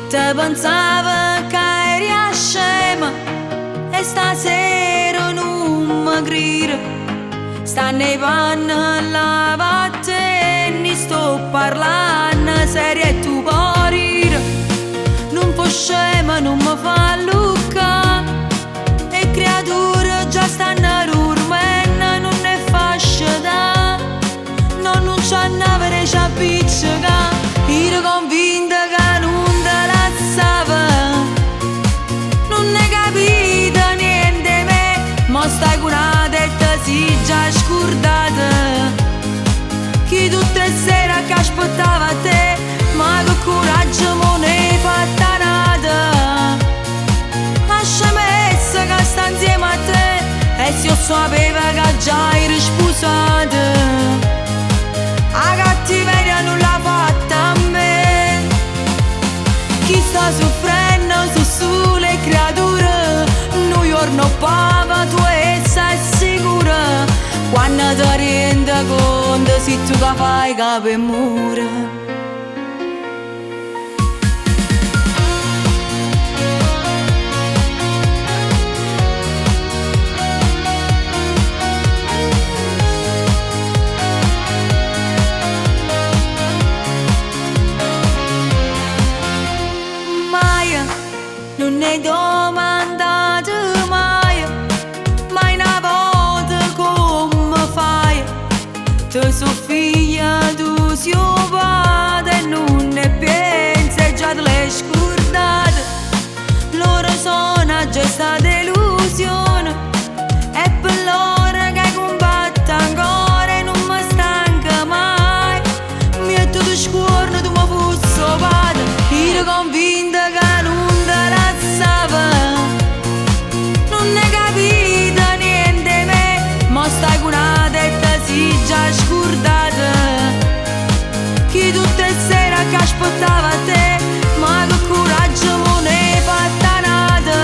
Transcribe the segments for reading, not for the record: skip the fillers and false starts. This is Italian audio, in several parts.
Te pensava che eri scema e stasera non mi grida. Sta nei panni lavatteni, sto parlando serio e tu morire. Non fa scema, non mi fa lucca, e creature già stanno dormendo, non ne fascia da, no, non c'hanno avere ci appiccica. Ero convinta che non te lassava, non ne capito niente me, ma stai curata e te si già scordata, che tutte le sere che aspettava te, ma che coraggio mo ne fatta nata. A scemessa che sta insieme a te, e se io sapeva che già eri sposata, la cattiveria non l'ha fatta a me. Chi sta soffrendo su sole creature, un giorno pava tu e sei sicura, quando ti rendi conto se tu che fai che per morire. Non ne domandate mai, mai una volta come fai. Tu sei figlia, tu sei padre, e non ne pensi, già te l'hai scordata. Loro sono già stata delusione, e per loro che combatte ancora e non mi stanca mai. Mi è tutto scuorno, tu mi fossi padre, ero convinta che non te lassava, non ne capito niente me, ma stai curata e te si già scordata, che tutte le sere che aspettava te, ma che coraggio mo ne fatta nata.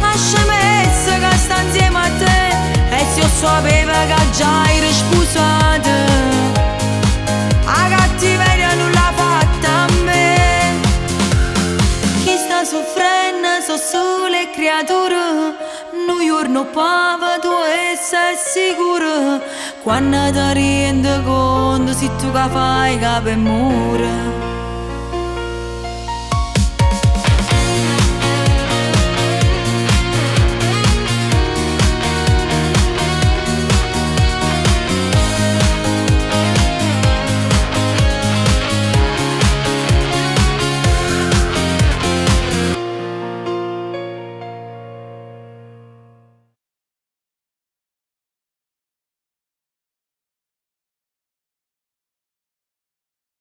A scemessa che sta insieme a te, e se io sapeva che già eri sposata, la cattiveria non l'ha fatta a me. Chi sta soffrendo sono sole creature, un giorno pava tu e sei sicura, quando ti rendi conto se tu che fai che per morire.